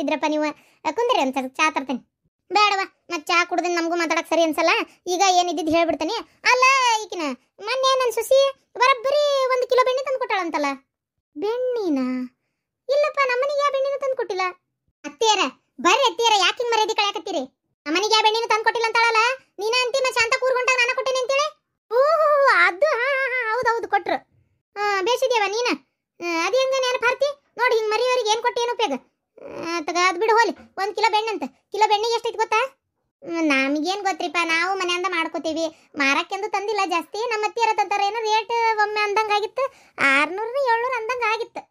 ಹೇಳ್ತಿದ್ರಪ್ಪ ನೀವು. ಕುಂದ್ರಿ ಒಂದ್ಸಲ ಚಾ ತರ್ತೇನೆ. ಬೇಡವಾ, ಮತ್ತೆ ಚಾ ಕುಡ್ದು ನಮಗೂ ಮಾತಾಡಕ್ ಸರಿ ಅನ್ಸಲ್ಲ. ಈಗ ಏನಿದ್ದು ಹೇಳ್ಬಿಡ್ತೇನೆ. ಅಲ್ಲ ಈಕಿನ ಮೊನ್ನೆ ನನ್ನ ಸುಸಿ ಬರಬ್ಬರಿ 1 ಕಿಲೋ ಬೆಣ್ಣೆ ತಂದು ಕೊಟ್ಟಾಳಂತಲ್ಲ. ಬೆಣ್ಣಿನ? ಇಲ್ಲಪ್ಪ, ನಮ್ಮನಿಗೆ ಯಾವ ಬೆಣ್ಣಿನ ತಂದು ಕೊಟ್ಟಿಲ್ಲ. ಅತ್ತಿಯರ ಬರ್ರಿ ಅತ್ತಿಯರ, ಯಾಕೆ ಹಿಂಗ್ ಮರ್ಯಾದೆ ಕಳ್ಯಾಕತ್ತೀರಿ? ನಮ್ಮನಿಗೆ ಯಾವ ಬೆಣ್ಣಿನ ತಂದು ಕೊಟ್ಟಿಲ್ಲ ಅಂತಾಳಲ್ಲ. ನೀನ ಅಂತಿಮ ಶಾಂತ ಕೂರ್ಗೊಂಡಾಗ ನಾನು ಕೊಟ್ಟೇನೆ ಅಂತೇಳಿ. ಓಹೋ, ಅದು ಹೌದೌದು ಕೊಟ್ರು. ಬೇಸಿದ್ಯವ ನೀನ. ಅದು ಹೆಂಗ ನೆನಪು ಹಾರ್ತಿ ನೋಡಿ. ಹಿಂಗೆ ಮರಿಯವರಿಗೆ ಏನು ಕೊಟ್ಟು ಏನು ಉಪಯೋಗ? ತಗ ಅದು ಬಿಡು ಹೋಲಿ. 1 ಕಿಲೋ ಬೆಣ್ಣೆ ಅಂತ. ಕಿಲೋ ಬೆಣ್ಣಿಗೆ ಎಷ್ಟೈತೆ ಗೊತ್ತಾ? ನಮಗೇನು ಗೊತ್ತ್ರಿಪ್ಪ, ನಾವು ಮನೆಯಿಂದ ಮಾಡ್ಕೋತೀವಿ. ಮಾರಕ್ಕೆಂದು ತಂದಿಲ್ಲ ಜಾಸ್ತಿ. ನಮ್ಮ ಅತ್ತಿಯರ ತಂತಾರೆ. ಏನೋ ರೇಟ್ ಒಮ್ಮೆ ಅಂದಂಗಾಗಿತ್ತು 600 700 ಅಂದಂಗಾಗಿತ್ತು.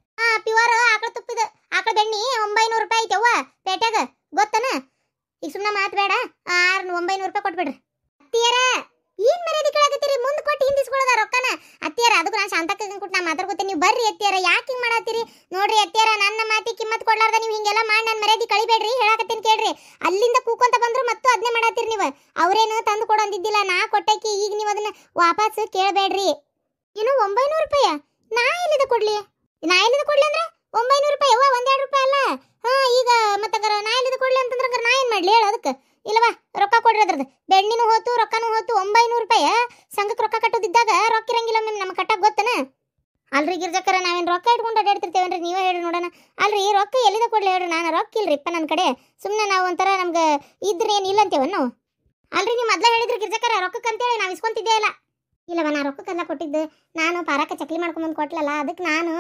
ಪ್ಯೂರ್ ಆಕಳ ತುಪ್ಪಿದ ಆಕಳ ಬೆಣ್ಣಿ 900 ರೂಪಾಯಿ ಐತೆ ಅವ್ವ ಪೇಟ್ಯಾಗ, ಗೊತ್ತನ? ಈಗ ಸುಮ್ಮನೆ ಮಾತು ಬೇಡ, 900 ರೂಪಾಯಿ ಕೊಟ್ಬಿಡ್ರಿ. ಅತ್ತಿಯರ ಏನ್ ಮರ್ಯಾದೆ ಕೇಳಾಕತ್ತೀರಿ? ಮುಂದೆ ಕೊಟ್ಟು ಹಿಂದಿಸ್ಕೊಳ್ಳೋದ ರೊಕ್ಕನ? ಅತ್ತಿಯರ ಅದಕ್ಕೆ ನಾನು ಶಾಂತಕ್ಕ ಕೊಟ್ಟು ನಾ ಮಾತಾಡ್ಕೊತೀನಿ. ನೀವು ಬರ್ರಿ ಅತ್ತಿಯರ, ಯಾಕೆ ಹಿಂಗೆ ಮಾಡತ್ತೀರಿ? ನೋಡ್ರಿ ಅತ್ತಿಯರ, ನನ್ನ ಮಾತಿ ಕಿಮ್ಮತ್ ಕೊಡ್ಲಾರ್ದ ನೀವು ಹಿಂಗೆಲ್ಲ ಮಾಡಿ ನನ್ನ ಮರ್ಯಾದೆ ಕಳಿಬೇಡ್ರಿ. ಹೇಳಾಕತ್ತೀನಿ ಕೇಳ್ರಿ. ಅಲ್ಲಿಂದ ಕೂಕೊಂತ ಬಂದ್ರು ಮತ್ತು ಅದನ್ನೇ ಮಾಡತ್ತೀರಿ ನೀವು. ಅವ್ರೇನು ತಂದು ಕೊಡೋಂದಿದ್ದಿಲ್ಲ, ನಾ ಕೊಟ್ಟಕ್ಕೆ. ಈಗ ನೀವು ಅದನ್ನ ವಾಪಸ್ ಕೇಳಬೇಡ್ರಿ. ಏನು 900 ರೂಪಾಯಿ? ನಾ ಎಲ್ಲಿದ ಕೊಡ್ಲಿ ಅಂದ್ರೆ 900 ರೂಪಾಯಿ ಅವ್ವ, 1-2 ರೂಪಾಯಿ ಅಲ್ಲ. ಈಗ ಮತ್ತೆ ನಾ ಎಲ್ಲಿದ ಕೊಡ್ಲಿ ಅಂತಂದ್ರೆ ನಾ ಏನ್ ಮಾಡ್ಲಿ ಹೇಳು? ಅದಕ್ಕೆ ಇಲ್ಲವಾ, ರೊಕ್ಕ ಕೊಡ್ರಿ. ಅದ್ರದ್ದು ಬೆಣ್ಣಿನೂ ಹೋತು, ರೊಕ್ಕನೂ ಹೋತು. 900 ರೂಪಾಯಿ ಸಂಘಕ್ಕೆ ರೊಕ್ಕ ಕಟ್ಟೋದಿದ್ದಾಗ ರೊಕ್ಕ ಇರಂಗಿಲ್ಲ ಮ್ಯಾಮ್, ನಮ್ಮ ಕಟ್ಟಕ್ಕೆ ಗೊತ್ತನ? ಅಲ್ರಿ ಗಿರ್ಜಕ್ಕರ, ನಾವೇನು ರೊಕ್ಕ ಇಟ್ಕೊಂಡು ಅಡ್ಡಾಡ್ತಿರ್ತೇವೇನ್ರಿ? ನೀವೇ ಹೇಳ್ರಿ ನೋಡೋಣ. ಅಲ್ರಿ ರೊಕ್ಕ ಎಲ್ಲಿದ ಕೊಡ್ಲಿ ಹೇಳ್ರಿ? ನಾನು ರೊಕ್ಕ ಇಲ್ರಿಪ್ಪ ನನ್ನ ಕಡೆ. ಸುಮ್ಮನೆ ನಾವು ಒಂಥರ ನಮ್ಗೆ ಇದ್ರೆ ಏನು ಇಲ್ಲ ಅಂತೇವ ನಾವು. ಅಲ್ರಿ ನೀವು ಮೊದಲೇ ಹೇಳಿದ್ರಿ ಗಿರ್ಜಕ್ಕರ ರೊಕ್ಕಕ್ಕಂತೇಳಿ ನಾವು ಇಸ್ಕೊಂತಿದ್ದೇ ಇಲ್ಲ. ಇಲ್ಲವ, ನಾ ರೊಕ್ಕಕ್ಕೆಲ್ಲ ಕೊಟ್ಟಿದ್ದು. ನಾನು ಪಾರಕ್ಕೆ ಚಕ್ಲಿ ಮಾಡ್ಕೊಂಬಂದು ಕೊಟ್ಲಲ್ಲ, ಅದಕ್ಕೆ ನಾನು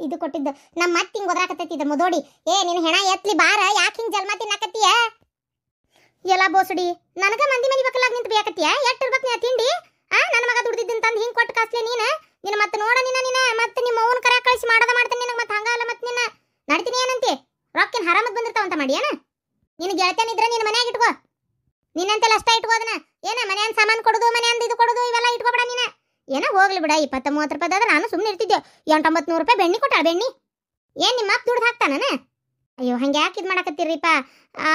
ಇದು ಕೊಟ್ಟಿದ್ದು. ನಮ್ಮ ಮತ್ತೆ ಹಿಂಗೆ ಒದರಾಕತ್ತೈತಿದ್ದ ಮುದೋಡಿ. ನೀನು ಹೆಣ ಎತ್ಲಿ ಬಾರ, ಯಾಕೆ ಹಿಂಗೆ ಜಲ್ಮಾ ತಿನ್ನಕತ್ತೀಯ? ಎಲ್ಲ ಬೋಸುಡಿ, ನನಗೆ ಮಂದಿ ಮನೆ ಬೇಕಲ್ಲಾಗ ನಿಂತು ಬೇಕತ್ತೀಯ? ಎಷ್ಟು ಇರ್ಬೇಕು ನೀ ತಿಂಡಿ? ನನ್ನ ಮಗ ದುಡ್ದಿದ್ದೀನಿ ತಂದು ಹಿಂಗೆ ಕೊಟ್ಟು ಕಾಸ್ಲಿ ನೀನು ಮತ್ತೆ ನೋಡ ನಿನ್ನ ಮತ್ತೆ ನಿಮ್ಮ ಅವ್ನ ಕರ ಕಳಿಸಿ ಮಾಡೋದ ಮಾಡ್ತಾನೆ ನಿನಗೆ. ಮತ್ತೆ ಹಂಗಲ್ಲ, ಮತ್ತೆ ನಿನ್ನ ನಡ್ತೀನಿ ಏನಂತೆ? ರೊಕ್ಕಿನ ಹರಾಮದ್ ಬಂದಿರ್ತಾವಂತ ಮಾಡಿ ಏನ? ನಿನ್ನ ಗೆಳತನಿದ್ರೆ ನಿನ್ನ ಮನ್ಯಾಗ ಇಟ್ಕೋ. ನಿನ್ನಂತೆಲ್ಲ ಅಷ್ಟ ಇಟ್ಕೋದನ ಮನೆಯನ್ ಸಾಮಾನು ಕೊಡೋದು, ಮನೆಯಂದು ಇದು ಕೊಡೋದು, ಇವೆಲ್ಲ ಇಟ್ಕೋಬೇಡ ನೀನು. ಹೋಗ್ಲಿ ಬಿಡ, 20-30 ರೂಪಾಯಿ ಆದ್ರೆ ನಾನು ಸುಮ್ಮನೆ ಇರ್ತಿದ್ದೆ. 800-900 ರೂಪಾಯಿ ಬೆಣ್ಣಿ ಕೊಟ್ಟಾಳ. ಬೆಣ್ಣಿ ನಿಮ್ಮ ಅಪ್ಪ ದುಡ್ದು ಹಾಕ್ತಾನ? ಅಯ್ಯೋ, ಹಂಗೆ ಯಾಕೆ ಇದು ಮಾಡಕತ್ತೀರಿಪ್ಪ?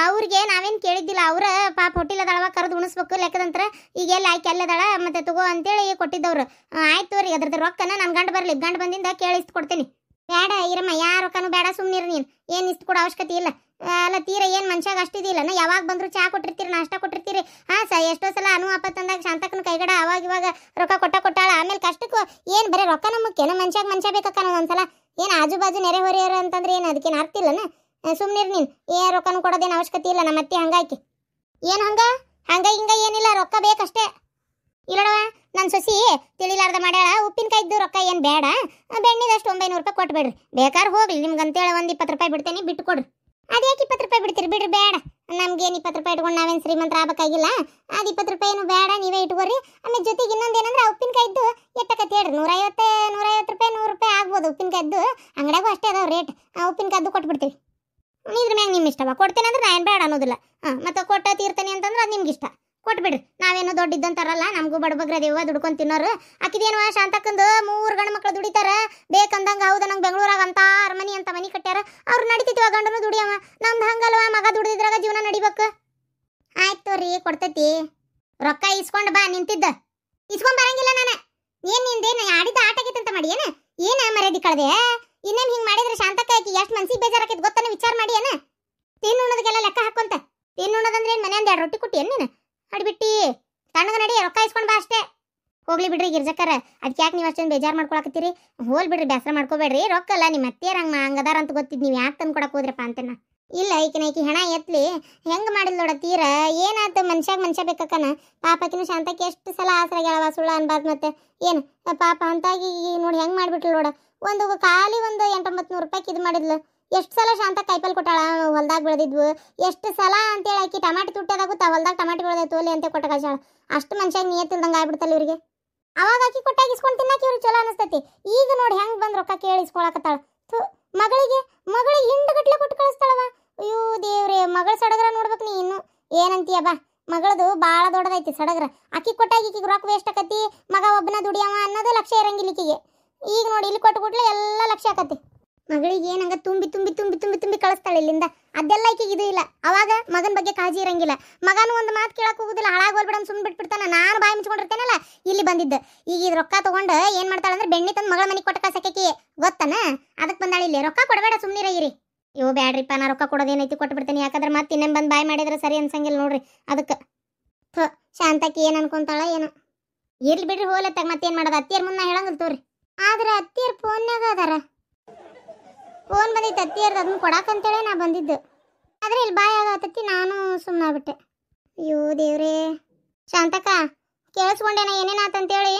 ಅವ್ರಿಗೆ ನಾವೇನು ಕೇಳಿದ್ದಿಲ್ಲ. ಅವ್ರ ಪಾಪ ಹೊಟ್ಟಿಲದಳವ, ಕರೆದು ಉಣಿಸ್ಬೇಕು ಲೆಕ್ಕದಂತ್ರ. ಈಗ ಎಲ್ಲ ಆಯ್ಕೆ ಅಲ್ಲದಳ, ಮತ್ತೆ ತಗೋ ಅಂತೇಳಿ ಕೊಟ್ಟಿದ್ದವ್ರು. ಆಯ್ತು ರೀ, ಅದ್ರದ್ದು ರೊಕ್ಕನ ನನ್ನ ಗಂಡು ಬರಲಿ, ಗಂಡು ಬಂದಿಂದ ಕೇಳಿ ಇಷ್ಟು ಕೊಡ್ತೀನಿ. ಬೇಡ ಇರಮ್ಮ, ಯಾರ ರೊಕ್ಕನೂ ಬೇಡ, ಸುಮ್ಮನಿರು ನೀನು. ಏನು ಇಷ್ಟು ಕೊಡೋ ಅವಶ್ಯಕತೆ ಇಲ್ಲ. ಅಲ್ಲ ತೀರ ಏನು ಮನುಷ್ಯಾಗ ಅಷ್ಟಿದಿಲ್ಲ. ಯಾವಾಗ ಬಂದ್ರು ಚಾ ಕೊಟ್ಟಿರ್ತೀರಿ, ನಾಷ್ಟ ಕೊಟ್ಟಿರ್ತೀರಿ. ಎಷ್ಟೋ ಸಲ ಅಪ್ಪ ತಂದಾಗ ಶಾಂತಕ್ಕನ ಕೈಗಡ ಅವಾಗ ಇವಾಗ ರೊಕ್ಕ ಕೊಟ್ಟಾಳ. ಆಮೇಲೆ ಕಷ್ಟಕ್ಕೂ ಏನು ಬರೀ ರೊಕ್ಕನ ಮುಖ್ಯ? ನಮ್ಮ ಮನುಷ್ಯ ಬೇಕಕ್ಕ ಒಂದ್ಸಲ. ಏನು ಆಜು ಬಾಜು ನೆರೆ ಹೊರೆಯರು ಅಂತಂದ್ರೆ ಏನು ಅದಕ್ಕೇನು ಅರ್ಥ ಇಲ್ಲನ? ಸುಮ್ಮನಿರು ನೀನು. ರೊಕ್ಕನೂ ಕೊಡೋದೇನು ಅವಶ್ಯಕತೆ ಇಲ್ಲ. ನಮ್ಮ ಅತ್ತೆ ಹಂಗಾಯ್ಕೆ. ಏನು ಹಂಗ ಹಿಂಗ ಏನಿಲ್ಲ, ರೊಕ್ಕ ಬೇಕಷ್ಟೇ. ಇಲ್ಲಡವ, ನನ್ನ ಸೊಸಿ ತಿಳಿಲಾರ್ದ ಮಾಡ್ಯಾಳ. ಉಪ್ಪಿನಕಾಯಿದ್ದು ರೊಕ್ಕ ಏನು ಬೇಡ, ಬೆಣ್ಣಿದಷ್ಟು 900 ರೂಪಾಯಿ ಕೊಟ್ಬಿಡ್ರಿ. ಬೇಕಾದ್ರೆ ಹೋಗ್ಲಿ, ನಿಮ್ಗೆ ಅಂತೇಳಿ 20 ರೂಪಾಯಿ ಬಿಡ್ತೇನೆ, ಬಿಟ್ಟು ಕೊಡ್ರಿ. ಅದ್ಯಾಕೆ 20 ರೂಪಾಯಿ ಬಿಡ್ತೀರಿ? ಬಿಡ್ರಿ, ಬೇಡ. ನಮ್ಗೇನು 20 ರೂಪಾಯಿ ಇಟ್ಕೊಂಡು ನಾವೇನು ಶ್ರೀಮಂತರ ಆಗಬೇಕಾಗಿಲ್ಲ. ಅದು 20 ರೂಪಾಯಿನೂ ಬೇಡ, ನೀವೇ ಇಟ್ಕೋರಿ. ಆಮೇಲೆ ಜೊತೆಗೆ ಇನ್ನೊಂದೇನಂದ್ರೆ ಉಪ್ಪಿನಕಾಯಿದ್ದು ಎಷ್ಟಕತ್ತೆ ಹೇಳ್ರಿ? 150 ರೂಪಾಯಿ 100 ರೂಪಾಯಿ ಆಗ್ಬೋದು ಉಪ್ಪಿನಕಾಯಿದ್ದು. ಅಂಗಡಿಯಾಗೂ ಅಷ್ಟೇ ಅದಾವ ರೇಟ್. ಉಪ್ಪಿನಕಾಯಿದ್ದು ಕೊಟ್ಬಿಡ್ತೀವಿ. ಇದ್ರ ಮ್ಯಾಗ ನಿಮ್ಮ ಇಷ್ಟವ. ಕೊಡ್ತೇನೆ ಅಂದ್ರೆ ನಾ ಏನು ಬೇಡ ಅನ್ನೋದಿಲ್ಲ. ಮತ್ತೆ ಕೊಟ್ಟ ತೀರ್ತಾನೆ ಅಂತಂದ್ರೆ ಅದು ನಿಮ್ಗೆ ಇಷ್ಟ. ಕೊಟ್ಬಿಡ್ರಿ. ನಾವೇನು ದೊಡ್ಡಿದ್ದಂತಾರಲ್ಲ, ನಮಗೂ ಬಡಬಗ್ರದೇವ ದುಡ್ಕೊಂಡು ತಿನ್ನೋರು. ಆಕಿದೇನುವ ಶಾಂತಕ್ಕಂದು 3 ಗಂಡು ಮಕ್ಳು ದುಡಿತಾರ ಬೇಕಂದಂಗೆ. ಹೌದಾ, ನಂಗೆ ಬೆಂಗಳೂರಾಗ ಅಂತ ಅರಮನಿ ಅಂತ ಮನಿ ಕಟ್ಟ್ಯಾರ. ಅವ್ರು ನಡಿತೈತಿವ, ಗಂಡನು ದುಡಿಯವ. ನಮ್ದು ಹಂಗಲ್ವ, ಮಗ ದುಡಿದ್ರಾಗ ಜೀವನ ನಡಿಬೇಕು. ಆಯ್ತು ರೀ, ಕೊಡ್ತೈತಿ. ರೊಕ್ಕ ಇಸ್ಕೊಂಡು ಬಾ. ನಿಂತಿದ್ದ ಇಸ್ಕೊಂಡ್ ಬರಂಗಿಲ್ಲ ನಾನು. ನಿಂದೇನು ಆಡಿದ ಆಟಗೈತಂತ ಮಾಡಿ ಏನ ಮರ್ಯಾದೆ ಕಳ್ದೆ? ಇನ್ನೇನು ಹಿಂಗೆ ಮಾಡಿದ್ರೆ ಶಾಂತಕ್ಕ ಆಕಿ ಎಷ್ಟು ಮನ್ಸಿಗೆ ಬೇಜಾರಾಕೈತಿ ಗೊತ್ತಾನ? ವಿಚಾರ ಮಾಡಿ ತಿನ್ನುಣ್ಣದಕ್ಕೆಲ್ಲ ಲೆಕ್ಕ ಹಾಕೊಂತ. ತಿನ್ನುಣ್ಣದಂದ್ರೆ ಏನು ಮನೆಯಂದು 2 ರೊಟ್ಟಿ ಕೊಟ್ಟಿ ನೀನು? ಅಡ್ಬಿಟ್ಟಿ ತಣ್ಣಗ ನಡಿ, ರೊಕ್ಕ ಇಸ್ಕೊಂಡು ಬಾ ಅಷ್ಟೇ. ಹೋಗ್ಲಿ ಬಿಡ್ರಿ ಗಿರ್ಜಕ್ಕರ, ಅದಕ್ಕೆ ಯಾಕೆ ನೀವು ಅಷ್ಟೊಂದು ಬೇಜಾರು ಮಾಡ್ಕೊಳಕತ್ತೀರಿ? ಹೋಲ್ ಬಿಡ್ರಿ, ಬೇಸರ ಮಾಡ್ಕೋಬೇಡ್ರಿ. ರೊಕ್ಕ ಅಲ್ಲ, ನಿಮ್ಮ ಅತ್ತೆಯರ ಹಂಗದಾರ ಅಂತ ಗೊತ್ತಿದ್ದು ನೀವು ಯಾಕೆ ತಂದು ಕೊಡಕ್ಕೆ ಹೋದ್ರಪ್ಪ ಅಂತೇನ? ಇಲ್ಲ, ಈಕಿ ಹೆಣ ಎತ್ಲಿ ಹೆಂಗೆ ಮಾಡಿಲ್ಲ ನೋಡ. ತೀರ ಏನಾಯ್ತು? ಮನುಷ್ಯ ಬೇಕಕ್ಕನ. ಪಾಪಕಿನ ಶಾಂತಕ್ಕೆ ಎಷ್ಟು ಸಲ ಆಸರಾಗ್ಯಾಳವ, ಸುಳ್ಳ ಅನ್ಬಾರ್ದು. ಮತ್ತೆ ಏನು ಪಾಪ ಅಂತಾಗಿ ನೋಡಿ ಹೆಂಗೆ ಮಾಡಿಬಿಟ್ಲು ನೋಡ. ಖಾಲಿ 800-900 ರೂಪಾಯಿಗೆ ಇದು ಮಾಡಿದ್ಲು. ಎಷ್ಟು ಸಲ ಶಾಂತ ಕಾಯಿಪಲ್ಲೆ ಕೊಟ್ಟಾಳ, ಹೊಲ್ದಾಗ ಬೆಳೆದಿದ್ವು. ಎಷ್ಟು ಸಲ ಅಂತೇಳಿ ಆಕಿ ಟಮಾಟಿ ತುಟ್ಟದಾಗುತ್ತಾ ಹೊಲ್ದಾಗ ಟಮಾಟಿ ಬೆಳೆದ ತೋಲಿ ಅಂತ ಕೊಟ್ಟ ಕಳ್ಸಾಳ. ಅಷ್ಟು ಮನುಷ್ಯಾಗ ನಿಯತ್ತಿಲ್ದಂಗೆ ಆಗ್ಬಿಡ್ತಲ್ಲ ಇವರಿಗೆ. ಅವಾಗ ಆಕಿ ಕೊಟ್ಟಾಗ ಇಸ್ಕೊಂಡು ತಿನ್ನಕ್ಕೆ ಇವ್ರಿಗೆ ಚಲೋ ಅನಿಸ್ತೈತಿ. ಈಗ ನೋಡಿ ಹೆಂಗೆ ಬಂದು ರೊಕ್ಕ ಕೇಳಿ ಇಸ್ಕೊಳಕತ್ತಾಳ. ಮಗಳಿಗೆ ಹಿಂಡುಗಟ್ಲೆ ಕೊಟ್ಟು ಕಳಿಸ್ತಾಳವ. ಅಯ್ಯೋ ದೇವ್ರೆ, ಮಗಳ ಸಡಗರ ನೋಡ್ಬೇಕು ನೀ. ಇನ್ನು ಏನಂತೀಯ ಬಾ, ಮಗಳದು ಭಾಳ ದೊಡ್ಡದೈತಿ ಸಡಗರ. ಆಕಿ ಕೊಟ್ಟಾಗ ಈಕಿಗೆ ರೊಕ್ಕ ವೇಸ್ಟ್ ಆಕತಿ. ಮಗ ಒಬ್ಬನ ದುಡಿಯವ ಅನ್ನೋದು ಲಕ್ಷ್ಯ ಇರಂಗಿಲ್ಲ ಈಕಿಗೆ. ಈಗ ನೋಡಿ ಇಲ್ಲಿ ಕೊಟ್ಬಿಟ್ಲೆ ಎಲ್ಲ ಲಕ್ಷ್ಯ ಆಕತಿ. ಮಗಳಿಗೆ ಏನಂಗ ತುಂಬಿ ತುಂಬಿ ತುಂಬಿ ತುಂಬಿ ತುಂಬಿ ಕಳಿಸ್ತಾಳೆ ಇಲ್ಲಿಂದ. ಅದೆಲ್ಲ ಈಕಿಗೆ ಇದು ಇಲ್ಲ. ಅವಾಗ ಮಗನ ಬಗ್ಗೆ ಕಾಳಜಿ ಇರಂಗಿಲ್ಲ. ಮಗನೂ ಒಂದು ಮಾತು ಕೇಳಕ್ಕೆ ಹೋಗುದಿಲ್ಲ. ಹಾಳಾಗೋಲ್ಬಿಡ ಸುಮ್ಮನೆ ಬಿಟ್ಬಿಡ್ತಾನೆ. ನಾನು ಬಾಯಿ ಮುಚ್ಕೊಂಡಿರ್ತೇನಲ್ಲ ಇಲ್ಲಿ ಬಂದಿದ್ದ. ಈಗ ಇದು ರೊಕ್ಕ ತೊಗೊಂಡು ಏನು ಮಾಡ್ತಾಳೆ ಅಂದ್ರೆ ಬೆಣ್ಣೆ ತಂದು ಮಗಳ ಮನೆಗೆ ಕೊಟ್ಟ ಕಳ್ಸಕ್ಕೆ ಗೊತ್ತನ? ಅದಕ್ಕೆ ಬಂದಾಳೆ ಇಲ್ಲಿ. ರೊಕ್ಕ ಕೊಡಬೇಡ, ಸುಮ್ಮನಿರ ಇರಿ. ಇವು ಬ್ಯಾಡ್ರಿಪ್ಪ, ನಾ ರೊಕ್ಕ ಕೊಡೋದೇನೈತಿ ಕೊಟ್ಬಿಡ್ತೇನೆ. ಯಾಕಂದ್ರೆ ಮತ್ತೆ ಇನ್ನೇನು ಬಂದು ಬಾಯ್ ಮಾಡಿದ್ರೆ ಸರಿ ಅನ್ಸಂಗಿಲ್ಲ ನೋಡ್ರಿ. ಅದಕ್ಕೆ ಶಾಂತಕ್ಕೆ ಏನು ಅನ್ಕೊಂತಾಳ ಏನೋ. ಇರ್ಲಿ ಬಿಡ್ರಿ, ಹೋಲತ್ತಾಗ ಮತ್ತೇನು ಮಾಡೋದು. ಅತ್ತಿಯರ್ ಮುಂದೆ ಹೇಳಂಗಿಲ್ಲ ತೋರಿ. ಆದ್ರೆ ಅತ್ತಿಯರ್ ಫೋನ್ಯಾಗ ಅದಾರ. ಫೋನ್ ಬಂದಿತ್ತು ಅತ್ತಿಯರ್ದು, ಅದನ್ನ ಕೊಡಾಕಂತೇಳಿ ನಾ ಬಂದಿದ್ದು. ಆದ್ರೆ ಇಲ್ಲಿ ಬಾಯ್ ಆಗತ್ತತ್ತಿ, ನಾನು ಸುಮ್ಮನೆ ಆಗ್ಬಿಟ್ಟೆ. ಅಯ್ಯೋ ದೇವ್ರೇ. ಶಾಂತಕ್ಕ ಕೇಳಿಸ್ಕೊಂಡೇನ ಏನೇನಾತಂತೇಳಿ?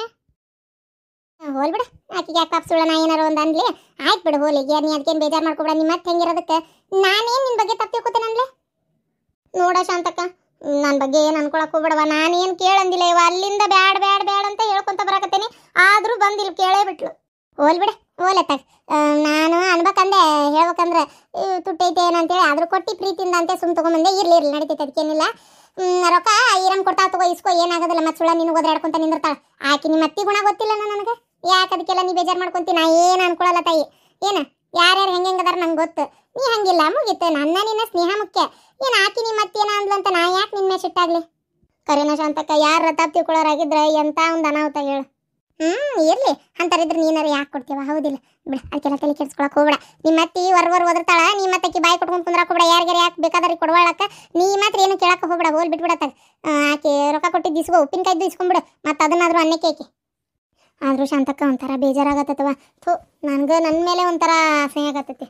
ಹೋಲ್ ಬಿಡ, ಆಕಿಗೆ ಯಾಕೆ ಪಾಪ ಸುಳ್ಳ, ನಾ ಏನಾರ ಒಂದು ಅನ್ಲಿ. ಆಯ್ತು ಬಿಡು ಹೋಲಿಗೆ, ನೀ ಅದಕ್ಕೇನು ಬೇಜಾರು ಮಾಡ್ಕೊಬೇಡ. ನಿಮ್ಮ ಮತ್ತೆ ಹೆಂಗಿರೋದಕ್ಕೆ ನಾನೇನು ನಿನ್ನ ಬಗ್ಗೆ ತಪ್ಪು ತಿಳ್ಕೊತೇನೆ ಅನ್ಲೆ? ನೋಡ ಶಾಂತಕ್ಕ, ನನ್ನ ಬಗ್ಗೆ ಏನು ಅನ್ಕೊಳಕ್ ಹೋಗ್ಬಿಡವ. ನಾನೇನು ಕೇಳಂದಿಲ್ಲ ಇವ. ಅಲ್ಲಿಂದ ಬ್ಯಾಡ ಬ್ಯಾಡ ಬ್ಯಾಡ ಅಂತ ಹೇಳ್ಕೊಂತ ಬರಾಕತ್ತೇನಿ, ಆದರೂ ಬಂದು ಇಲ್ಲಿ ಕೇಳೇ ಬಿಟ್ಲು. ಹೋಲ್ ಬಿಡ ಹೋಲತ್ತಾಗ. ನಾನು ಅನ್ಬೇಕಂದೆ, ಹೇಳ್ಬೇಕಂದ್ರೆ ತುಟ್ಟೈತೆ ಏನಂತೇಳಿ, ಆದ್ರೂ ಕೊಟ್ಟು ಪ್ರೀತಿಯಿಂದ ಅಂತ ಸುಮ್ ತೊಗೊಂಬಂದೆ. ಇರ್ಲಿ ನಡೀತೈತೆ, ಅದಕ್ಕೇನಿಲ್ಲ. ರೊಕ್ಕ ಈರಮ್ ಕೊಡ್ತಾವ, ತಗೋ ಇಸ್ಕೋ, ಏನಾಗೋದಿಲ್ಲ. ಮತ್ತೆ ಸುಳ್ಳ ನೀನು ಓದಾಡ್ಕೊಂತ ನಿಂದಿರ್ತಾಳ ಆಕಿ. ನಿಮ್ಮ ಅತ್ತಿ ಗುಣ ಗೊತ್ತಿಲ್ಲ ನನಗೆ, ಯಾಕೆ ಅದಕ್ಕೆಲ್ಲ ನೀ ಬೇಜಾರು ಮಾಡ್ಕೊಂತೀನಿ. ನಾ ಏನು ಅನ್ಕೊಳಲ್ಲ ತಾಯಿ. ಏನು ಯಾರ್ಯಾರು ಹೆಂಗದಾರ ನಂಗೆ ಗೊತ್ತು. ನೀ ಹಂಗಿಲ್ಲ, ಮುಗೀತು. ನನ್ನ ನಿನ್ನ ಸ್ನೇಹ ಮುಖ್ಯ. ಏನು ಆಕಿ ನಿಮ್ಮ ಅತ್ತಿ ಏನೋ ಅಂದ್ಲಂತ ನಾ ಯಾಕೆ ನಿನ್ನ ಮೇಲೆ ಸಿಟ್ಟಾಗ್ಲಿ? ಕರೆನ ಶಾಂತಕ್ಕ, ಯಾರ ತಪ್ಪು ತಿಳ್ಕೊಳ್ಳೋರಾಗಿದ್ರೆ ಎಂತ ಒಂದು ಅನಾಹುತ ಹೇಳು. ಇರ್ಲಿ ಅಂತಾರಿದ್ರೆ ನೀನಾರ ಯಾಕೆ ಕೊಡ್ತೀವ? ಹೌದಿಲ್ಲ ಬಿಡ, ಅದಕ್ಕೆಲ್ಲ ತಲೆ ಕೆಡ್ಸ್ಕೊಳಕ್ ಹೋಗ್ಬೇಡ. ನಿಮ್ಮ ಅತ್ತಿ ಹೊರವರ್ ಓದಿರ್ತಾಳ, ನೀ ಮತ್ತಕ್ಕೆ ಬಾಯಿ ಕೊಟ್ಕೊಂಡು ಕುಂದ್ರಾಕ್ ಹೋಗ್ಬೇಡ. ಯಾರಿಗಾರ ಯಾಕೆ ಬೇಕಾದ್ರೆ ಕೊಡ್ವಾಳಕ್ಕ, ನೀ ಮಾತ್ರ ಏನು ಕೇಳಕ್ಕೆ ಹೋಗ್ಬೇಡ. ಹೋಲ್ ಬಿಟ್ಬಿಡತ್ತಾಗ. ಆಕೆ ರೊಕ್ಕ ಕೊಟ್ಟಿದ್ದು ಇಸ್ಕೋ, ಉಪ್ಪಿನಕಾಯ್ದು ಇಸ್ಕೊಂಡ್ಬಿಡು. ಮತ್ತು ಅದನ್ನಾದ್ರೂ ಅನ್ನಕ್ಕೆ ಆಕೆ. ಆದರೂ ಶಾಂತಕ್ಕ ಒಂಥರ ಬೇಜಾರಾಗತ್ತವ. ನನಗೆ ನನ್ನ ಮೇಲೆ ಒಂಥರ ಅಸಹ್ಯ ಆಗತ್ತೈತಿ.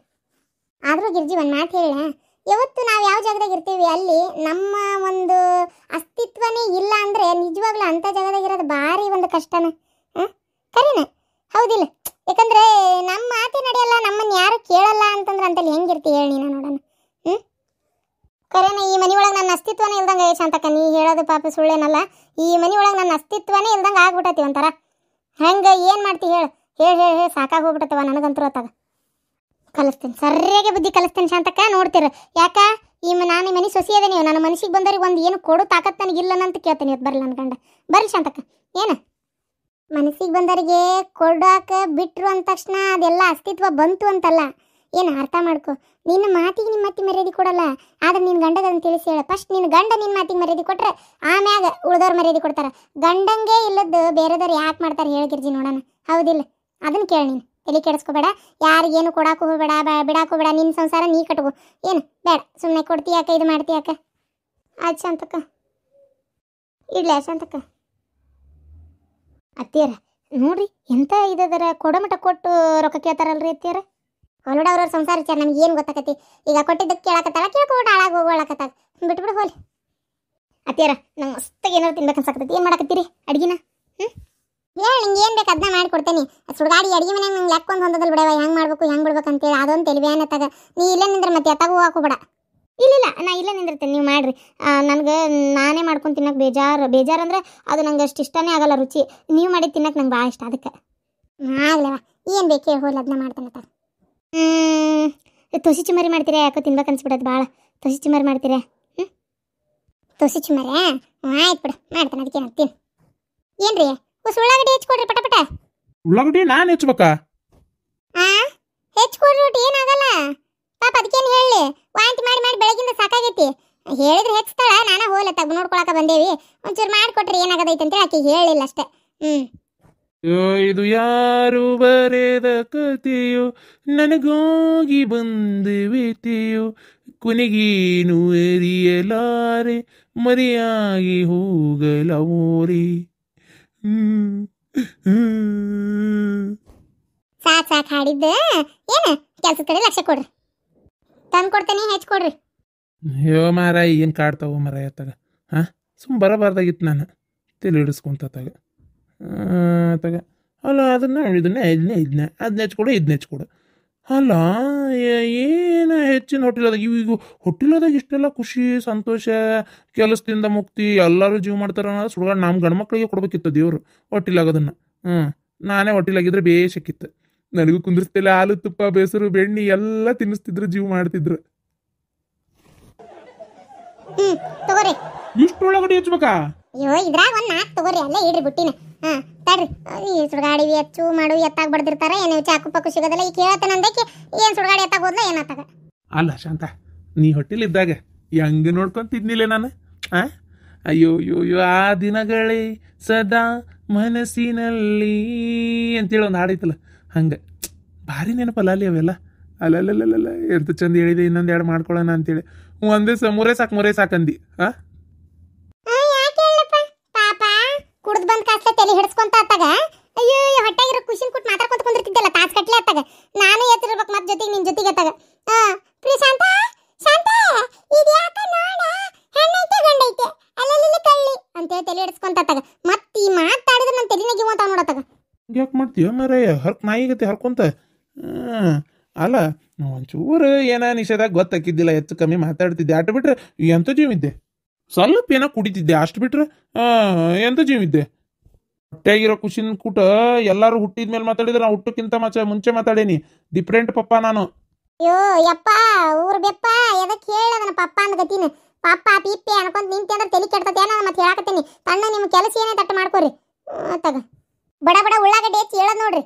ಆದರೂ ಗಿರ್ಜಿ ಒಂದು ಮಾತು ಹೇಳ, ಯಾವತ್ತು ನಾವು ಯಾವ ಜಾಗದಾಗ ಇರ್ತೀವಿ ಅಲ್ಲಿ ನಮ್ಮ ಒಂದು ಅಸ್ತಿತ್ವನೇ ಇಲ್ಲ ಅಂದರೆ ನಿಜವಾಗ್ಲೂ ಅಂಥ ಜಾಗದಾಗ ಇರೋದು ಭಾರಿ ಒಂದು ಕಷ್ಟನ. ಕರೀನ ಹೌದಿಲ್ಲ? ಯಾಕಂದ್ರೆ ನಮ್ಮ ಮಾತೇ ನಡೆಯಲ್ಲ, ನಮ್ಮನ್ನು ಯಾರು ಕೇಳಲ್ಲ ಅಂತಂದ್ರೆ ಅಂತಲ್ಲಿ ಹೆಂಗಿರ್ತೀವಿ ಹೇಳಿ ನೀನು ನೋಡೋಣ. ಕರೇನ ಈ ಮನೆ ಒಳಗೆ ನನ್ನ ಅಸ್ತಿತ್ವನೇ ಇಲ್ದಂಗೆ ಶಾಂತಕ್ಕ. ನೀ ಹೇಳೋದು ಪಾಪ ಸುಳ್ಳೇನಲ್ಲ. ಈ ಮನೆ ಒಳಗೆ ನನ್ನ ಅಸ್ತಿತ್ವನೇ ಇಲ್ದಂಗೆ ಆಗ್ಬಿಟ್ಟತಿ ಒಂಥರ. ಹೆಂಗೆ ಏನು ಮಾಡ್ತಿ ಹೇಳು? ಹೇಳಿ ಸಾಕಾಗಿ ಹೋಗ್ಬಿಟ್ಟತವ ನನಗಂತೂ. ಹೊತ್ತಾಗ ಕಲಿಸ್ತೇನೆ, ಸರಿಯಾಗಿ ಬುದ್ಧಿ ಕಲಿಸ್ತೇನೆ ಶಾಂತಕ್ಕ. ನೋಡ್ತೀರ ಯಾಕ ನಾನು ಮನೆ ಸೊಸಿ ಅದೇ. ನೀವು ನನ್ನ ಮನಸ್ಸಿಗೆ ಬಂದವ್ರಿಗೆ ಒಂದು ಏನು ಕೊಡು ತಾಕತ್ ನನಗಿಲ್ಲನಂತ ಕೇಳ್ತೇನೆ. ಇವತ್ತು ಬರಲ್ಲ ನನ್ನ ಗಂಡ. ಬರ್ರಿ ಶಾಂತಕ್ಕ. ಏನು ಮನಸ್ಸಿಗೆ ಬಂದವರಿಗೆ ಕೊಡಾಕ ಬಿಟ್ರು ಅಂದ ತಕ್ಷಣ ಅದೆಲ್ಲ ಅಸ್ತಿತ್ವ ಬಂತು ಅಂತಲ್ಲ. ಏನು ಅರ್ಥ ಮಾಡ್ಕೊ. ನಿನ್ನ ಮಾತಿಗೆ ನಿಮ್ಮ ಮಾತಿಗೆ ಮರ್ಯಾದೆ ಕೊಡಲ್ಲ, ಆದ್ರೆ ನಿನ್ನ ಗಂಡದನ್ನು ತಿಳಿಸಿ ಹೇಳ. ಫಸ್ಟ್ ನಿನ್ನ ಗಂಡ ನಿನ್ನ ಮಾತಿಗೆ ಮರ್ಯಾದೆ ಕೊಟ್ರೆ ಆಮ್ಯಾಗ ಉಳ್ದವ್ರು ಮರ್ಯಾದೆ ಕೊಡ್ತಾರೆ. ಗಂಡಂಗೆ ಇಲ್ಲದ್ದು ಬೇರೆದವ್ರು ಯಾಕೆ ಮಾಡ್ತಾರೆ ಹೇಳಿಗಿರ್ಜಿ ನೋಡೋಣ. ಹೌದಿಲ್ಲ? ಅದನ್ನು ಕೇಳಿ ನೀನು. ತಲೆ ಕೆಡಿಸ್ಕೋಬೇಡ, ಯಾರಿಗೇನು ಕೊಡಾಕು ಹೋಗಬೇಡ, ಬಿಡಾಕು ಬೇಡ. ನಿನ್ನ ಸಂಸಾರ ನೀ ಕಟ್ಕೋ. ಏನು ಬೇಡ, ಸುಮ್ಮನೆ ಕೊಡ್ತೀಯಾಕ, ಇದು ಮಾಡ್ತೀಯಾಕ. ಆಯ್ತು ಶಾಂತಕ್ಕ, ಇಡ್ಲ ಶಾಂತಕ್ಕ. ಅತ್ತಿಯರ ನೋಡ್ರಿ ಎಂತ ಇದರ ಕೊಡಮಟ ಕೊಟ್ಟು ರೊಕ್ಕ ಕೇಳ್ತಾರಲ್ರಿ ಅತ್ತಿಯರ. ಹೊಲಡ ಅವ್ರವ್ರ ಸಂಸಾರ ವಿಚಾರ ನಮ್ಗೆ ಏನು ಗೊತ್ತಾಕತಿ? ಈಗ ಕೊಟ್ಟಿದ್ದಕ್ಕೆ ಕೇಳಕತ್ತಾಳ, ಕೇಳ್ಕೊಬಿಟ್ಟು ಹಾಳಾಗಿ ಹೋಗೋಳಕತ್ತಾಗ ಬಿಟ್ಬಿಡು ಹೋಲಿ. ಅತ್ತಿಯರ ನಂಗೆ ಮಸ್ತಾಗಿ ಏನಾರು ತಿನ್ಬೇಕನ್ಸಾಕತ್ತೈತಿ. ಏನು ಮಾಡಕತ್ತೀರಿ ಅಡ್ಗಿನ? ಹೇಳಿ ನಿಂಗೆ ಏನು ಬೇಕು ಅದನ್ನ ಮಾಡಿ ಕೊಡ್ತೇನೆ. ಸುಡ್ಗಾಡಿ ಅಡುಗೆ ಮನೆಗೆ ನಂಗೆ ಲೆಕ್ಕೊಂದು ಹೊಂದದಲ್ಲಿ ಬಿಡವ, ಹೆಂಗೆ ಮಾಡ್ಬೇಕು ಹೆಂಗೆ ಬಿಡ್ಬೇಕು ಅಂತೇಳಿ ಅದೊಂದು ತಿಳಿವೇನ ತಗ. ನೀ ಇಲ್ಲೇ ನಿಂದ್ರೆ ಮತ್ತೆ ಎತ್ತಾಗೂ ಹಾಕೋಬೇಡ. ಇಲ್ಲ ನಾ ಇಲ್ಲೇ ನಿಂದಿರ್ತೇನೆ, ನೀವು ಮಾಡಿರಿ. ನನಗೆ ನಾನೇ ಮಾಡ್ಕೊಂಡು ತಿನ್ನಕ್ಕೆ ಬೇಜಾರು ಅಂದ್ರೆ ಅದು ನಂಗೆ ಅಷ್ಟು ಇಷ್ಟನೇ ಆಗಲ್ಲ. ರುಚಿ ನೀವು ಮಾಡಿ ತಿನ್ನಕ್ಕೆ ನಂಗೆ ಭಾಳ ಇಷ್ಟ. ಅದಕ್ಕೆ ಆಗ್ಲವ ಏನು ಬೇಕು ಹೇಳಿ ಹೋಲಿ, ಅದನ್ನ ಮಾಡ್ತಾನೆ ತ. ತೊಸಿ ಚುಮರಿ ಮಾಡ್ತೀರಾ? ಯಾಕೋ ತಿನ್ಬೇಕು ಅನ್ಸ್ಬಿಡೋದು ಭಾಳ. ತೊಸಿ ಚುಮರಿ ಮಾಡ್ತೀರಾ? ತೊಸಿ ಚುಮರಿ ಆಯ್ತು ಬಿಡು, ಮಾಡ್ತಾನೆ. ಅದಕ್ಕೆ ತಿನ್. ಏನ್ರಿ ಉಳ್ಳಾಗಡ್ಡಿ ಹೆಚ್ಚಿಕೊಡ್ರಿ ಪಟ. ಉಳ್ಳಾಗಡ್ಡಿ ನಾನು ಹೆಚ್ಚಬೇಕಾ? ಹೆಚ್ಚಿಕೊಡ್ರಿ ಒಟ್ಟು ಏನಾಗಲ್ಲ ಪಾಪ. ಅದಕ್ಕೇನು ಹೇಳಿ, ವಾಂತಿ ಮಾಡಿ ಬೆಳಗಿಂದ ಸಾಕಾಗೈತಿ. ಹೇಳಿದ್ರೆ ಹೆಚ್ಚುತ್ತಾಳ, ನಾನು ಹೋಲ ತಗ ನೋಡ್ಕೊಳಕ ಬಂದೇವಿ. ಒಂಚೂರು ಮಾಡಿಕೊಟ್ರಿ ಏನಾಗದೈತೆ ಅಂತೇಳಿ ಆಕೆ ಹೇಳಿಲ್ಲ ಅಷ್ಟೇ. ಇದು ಯಾರು ಬರೆದ ಕಥೆಯೋ, ನನಗಾಗಿ ಬಂದುವಿತೆಯೋ, ಕೊನೆಗೇನು ಎರಿಯಲಾರೆ, ಮರೆಯಾಗಿ ಹೋಗಲವೋರೆ. ಸಾಕು ಹಾಡಿದ್ದು. ಏನು ಕೆಲ್ಸದ ಕಡೆ ಲಕ್ಷ ಕೊಡ್ರಿ, ತಂದು ಕೊಡ್ತೇನೆ, ಹೆಚ್ಚಿಕೊಡ್ರಿ. ಅಯ್ಯೋ ಮಾರ, ಏನು ಕಾಡ್ತಾವ ಮರ ಎತ್ತಾಗ. ಸುಮ್ಮ ಬರಬಾರ್ದಾಗಿತ್ತು ನಾನು ತಲೆ ಹಿಡಿಸ್ಕೊಂತಾಗ. ಅಲ್ಲ ಅದನ್ನು ಇದನ್ನ ಅದನ್ನ ಹೆಚ್ಕೊಡು, ಇದನ್ನ ಹೆಚ್ಕೊಡು. ಅಲ್ಲ ಏನು ಹೆಚ್ಚಿನ ಹೋಟೆಲ್ದಾಗ ಈಗ ಹೋಟೆಲ್ದಾಗ ಇಷ್ಟೆಲ್ಲ ಖುಷಿ ಸಂತೋಷ ಕೆಲಸದಿಂದ ಮುಕ್ತಿ ಎಲ್ಲರೂ ಜೀವ ಮಾಡ್ತಾರೆ ಅನ್ನೋದು ಸುಳ್ಳು. ನಮ್ಮ ಗಂಡ್ಮಕ್ಳಿಗೆ ಕೊಡ್ಬೇಕಿತ್ತು ದೇವರು ಹೋಟೆಲಾಗೋದನ್ನು. ನಾನೇ ಹೋಟೆಲಾಗಿದ್ರೆ ಬೇಷಕ್ಕಿತ್ತು. ನನಗೂ ಕುಂದಿರ್ತಿಲ್ಲ, ಹಾಲು ತುಪ್ಪ ಬೇಸರು ಬೆಣ್ಣೆ ಎಲ್ಲ ತಿನ್ನಿಸ್ತಿದ್ರು, ಜೀವ ಮಾಡ್ತಿದ್ರು. ತಗೋರಿ ಇಷ್ಟೊಳಗಡೆ ಹೆಚ್ಚಬೇಕಾ? ಅಯ್ಯೋ ಇದ್ರಾಗ ಒಂದು 4 ತಗೋರಿ, ಅಲ್ಲೇ ಇಡ್ರಿ ಬುಟ್ಟಿನ. ತಡ್ರಿ, ಈ ಸುಡ್ಗಾಡಿ ಹೆಚ್ಚು ಮಾಡು ಎತ್ತಾಗ ಬಡ್ದಿರ್ತಾರ, ಏನು ಚಾಕು ಪಾಕು ಸಿಗೋದಿಲ್ಲ. ಈಗ ಕೇಳತ್ತೆ ನಂದಕ್ಕೆ ಏನು ಸುಡ್ಗಾಡಿ ಎತ್ತಾಗ ಹೋದ್ಲ ಏನಾತಾಗ? ಅಲ್ಲ ಶಾಂತ, ನೀ ಹೋಟೆಲ್ ಇದ್ದಾಗ ಹೆಂಗೆ ನೋಡ್ಕೊಂತಿದ್ನಿಲ್ಲ ನಾನು. ಅಯ್ಯೋ ಆ ದಿನಗಳೇ ಸದಾ ಮನಸ್ಸಿನಲ್ಲಿ ಅಂತೇಳಿ ಒಂದು ಹಾಡೈತಲ್ಲ, ಹಂಗೆ ಭಾರಿ ನೆನಪಲ್ಲ ಅಲ್ಲಿ ಅವೆಲ್ಲ. ಅಲ್ಲಲ್ಲಲ್ಲ ಎಂತ ಚಂದ ಹೇಳಿದೆ ಇನ್ನೊಂದು ಎರಡು ಮಾಡ್ಕೊಳ್ಳೋಣ ಅಂತೇಳಿ ಒಂದೇ ಮೂರೇ ಸಾಕಂದಿ ಆ ಯಾಕೆ ಹೇಳಪ್ಪ ಪಾಪ ಕುಡ್ದು ಬಂದ್ ಕಾಸ್ಲೆ ತಲೆ ಹಿಡಿಸ್ಕೊಂತ ಅತ್ತಾಗ ಅಯ್ಯೋ ಹೊಟ್ಟಾಗಿರೋ ಖುಷಿನ್ ಕುಟ್ ಮಾತಾಡ್ಕೊಂತ ಕುಂದಿರ್ತಿದ್ದಲ್ಲ ತಾಸ್ ಕಟ್ಲೆ ಅತ್ತಾಗ ನಾನು ಎತ್ತಿರ್ಬೇಕು ಮತ್ತೆ ಜೊತೆಗೆ ನಿನ್ ಜೊತೆಗೆ ಅತ್ತಾಗ ಪ್ರಿಯ ಶಾಂತ ಶಾಂತ ಇದು ಯಾಕ ನೋಡ ಹೆಣ್ಣೈತೆ ಗಂಡೈತೆ ಅಲ್ಲಲ್ಲಿ ಕಳ್ಳಿ ಅಂತೇಳಿ ತಲೆ ಹಿಡಿಸ್ಕೊಂತ ಅತ್ತಾಗ ಮತ್ತೆ ಈ ಮಾತಾಡಿದ್ರೆ ನನ್ನ ತಲೆನಾಗ ಇವಂತ ನೋಡತ್ತಾಗ ಯಾಕೆ ಮಾಡ್ತೀವ ಮರಯ್ಯ ನಾಯಿಗತ್ತೆ ಹರ್ಕೊಂತ ಅಲ್ಲ ಒಂಚೂರು ಏನ ನಿಷೇಧಾಗ ಗೊತ್ತಾಕಿದ್ದಿಲ್ಲ ಹೆಚ್ಚು ಕಮ್ಮಿ ಮಾತಾಡ್ತಿದ್ದೆ ಅಷ್ಟು ಬಿಟ್ರೆ ಎಂತ ಜೀವಿದ್ದೆ ಸ್ವಲ್ಪ ಏನೋ ಕುಡಿತಿದ್ದೆ ಅಷ್ಟು ಬಿಟ್ರೆ ಎಂತ ಜೀವಿದ್ದೆ ಹೊಟ್ಟೆಗಿರೋ ಖುಷಿನ ಕೂಟ ಎಲ್ಲರೂ ಹುಟ್ಟಿದ ಮೇಲೆ ಮಾತಾಡಿದ್ರೆ ನಾ ಹುಟ್ಟಕ್ಕಿಂತ ಮುಂಚೆ ಮಾತಾಡೇನಿ ಡಿಫ್ರೆಂಟ್ ಪಪ್ಪ ನಾನು ಅಯ್ಯೋ ಯಪ್ಪ ಊರ್ ಬೆಪ್ಪ ಎದಕ್ಕೆ ಹೇಳದನ ಪಪ್ಪ ಅಂದ ಗತಿನ ಪಪ್ಪ ಪಿಪ್ಪೆ ಅನ್ಕೊಂತ ನಿಂತೆ ಅಂದ್ರೆ ತಲೆ ಕೆಡ್ತತೆ ನಾನು ಮತ್ತೆ ಹೇಳಕತ್ತೀನಿ ತಣ್ಣ ನಿಮ್ಮ ಕೆಲಸ ಏನೇ ತಟ್ಟು ಮಾಡ್ಕೋರಿ ತಗ ಬಡ ಉಳ್ಳಾಗಡ್ಡಿ ಹೆಚ್ಚಿ ಹೇಳದ್ ನೋಡ್ರಿ